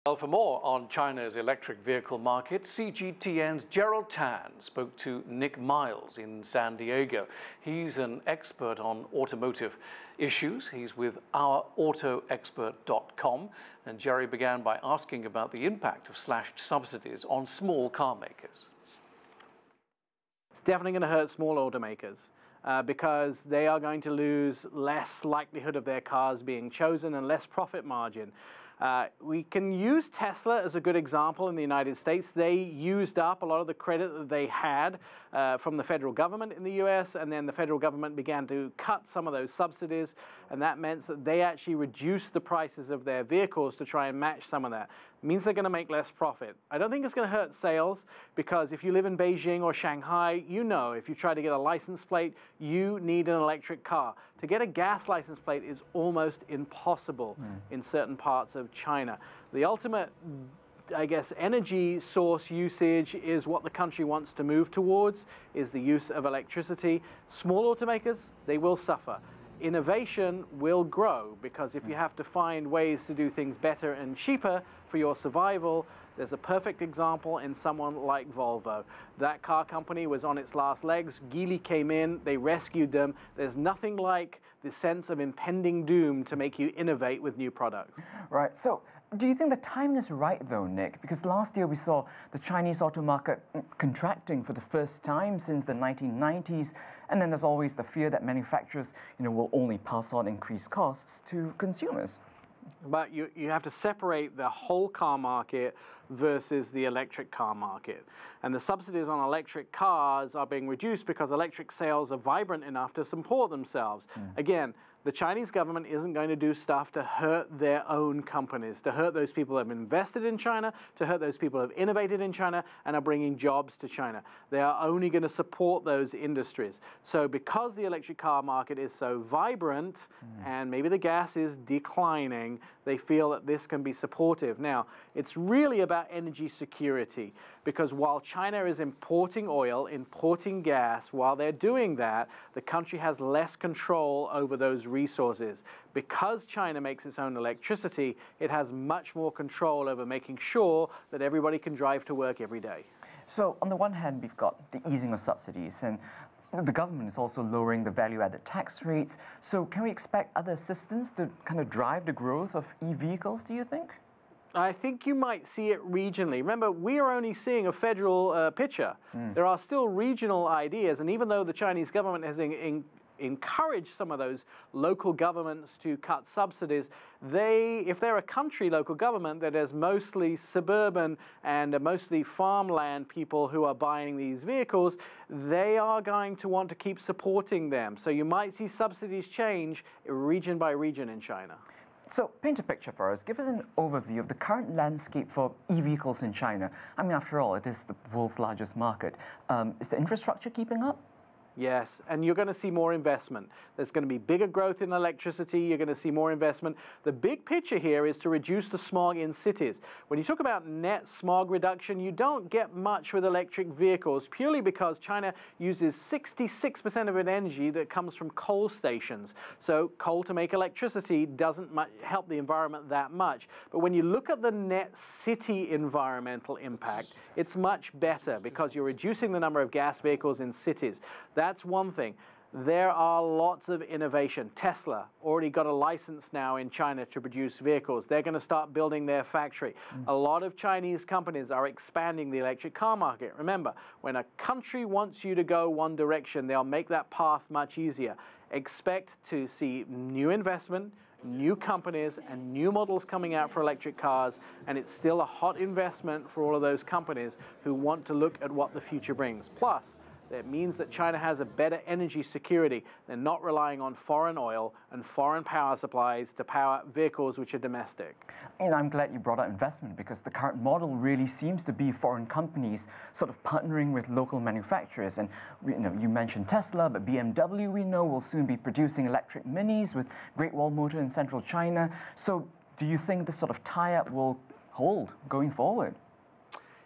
Well, for more on China's electric vehicle market, CGTN's Gerald spoke to Nik Miles in San Diego. He's an expert on automotive issues. He's with ourautoexpert.com. And Jerry began by asking about the impact of slashed subsidies on small car makers. It's definitely going to hurt small automakers because they are going to lose less likelihood of their cars being chosen and less profit margin. We can use Tesla as a good example in the United States. They used up a lot of the credit that they had from the federal government in the US, and then the federal government began to cut some of those subsidies, and that meant that they actually reduced the prices of their vehicles to try and match some of that. It means they're going to make less profit. I don't think it's going to hurt sales, because if you live in Beijing or Shanghai, you know if you try to get a license plate, you need an electric car. To get a gas license plate is almost impossible in certain parts of China. The ultimate, I guess, energy source usage is what the country wants to move towards, is the use of electricity. Small automakers, they will suffer. Innovation will grow, because if you have to find ways to do things better and cheaper for your survival, there's a perfect example in someone like Volvo. That car company was on its last legs. Geely came in, they rescued them. There's nothing like the sense of impending doom to make you innovate with new products. Right, so do you think the timing is right though, Nick? Because last year we saw the Chinese auto market contracting for the first time since the 1990s, and then there's always the fear that manufacturers, will only pass on increased costs to consumers. But you have to separate the whole car market versus the electric car market. And the subsidies on electric cars are being reduced because electric sales are vibrant enough to support themselves. Again, the Chinese government isn't going to do stuff to hurt their own companies, to hurt those people who have invested in China, to hurt those people who have innovated in China and are bringing jobs to China. They are only going to support those industries. So because the electric car market is so vibrant and maybe the gas is declining, they feel that this can be supportive. Now, it's really about energy security, because while China is importing oil, importing gas, while they're doing that, the country has less control over those resources. Because China makes its own electricity, it has much more control over making sure that everybody can drive to work every day. So on the one hand, we've got the easing of subsidies, and the government is also lowering the value-added tax rates. So can we expect other assistance to kind of drive the growth of e-vehicles, do you think? I think you might see it regionally. Remember, we are only seeing a federal picture. There are still regional ideas, and even though the Chinese government has encouraged some of those local governments to cut subsidies, if they're a country local government that is mostly suburban and mostly farmland people who are buying these vehicles, they are going to want to keep supporting them. So you might see subsidies change region by region in China. So paint a picture for us. Give us an overview of the current landscape for e-vehicles in China. I mean, after all, it is the world's largest market. Is the infrastructure keeping up? Yes, and you're going to see more investment. There's going to be bigger growth in electricity. You're going to see more investment. The big picture here is to reduce the smog in cities. When you talk about net smog reduction, you don't get much with electric vehicles, purely because China uses 66% of its energy that comes from coal stations. So coal to make electricity doesn't help the environment that much. But when you look at the net city environmental impact, it's much better, because you're reducing the number of gas vehicles in cities. That's one thing. There are lots of innovation. Tesla already got a license now in China to produce vehicles. They're going to start building their factory. A lot of Chinese companies are expanding the electric car market. Remember, when a country wants you to go one direction, they'll make that path much easier. Expect to see new investment, new companies, and new models coming out for electric cars, and it's still a hot investment for all of those companies who want to look at what the future brings. Plus, it means that China has a better energy security. They're not relying on foreign oil and foreign power supplies to power vehicles which are domestic. And I'm glad you brought up investment, because the current model really seems to be foreign companies sort of partnering with local manufacturers. And you mentioned Tesla, but BMW, we know, will soon be producing electric minis with Great Wall Motor in central China. So do you think this sort of tie-up will hold going forward?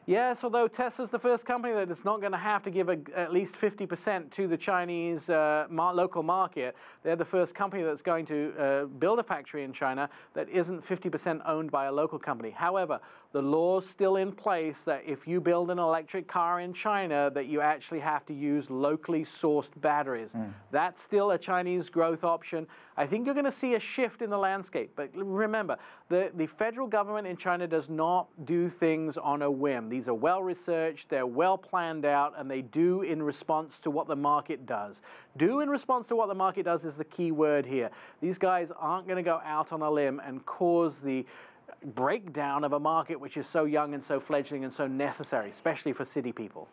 Yes, although Tesla's the first company that is not going to have to give at least 50% to the Chinese local market. They're the first company that's going to build a factory in China that isn't 50% owned by a local company. However, the law's still in place that if you build an electric car in China, that you actually have to use locally sourced batteries. That's still a Chinese growth option. I think you're going to see a shift in the landscape. But remember, the federal government in China does not do things on a whim. These are well-researched, they're well planned out, and they do in response to what the market does. Do in response to what the market does is the key word here. These guys aren't going to go out on a limb and cause the breakdown of a market which is so young and so fledgling and so necessary, especially for city people.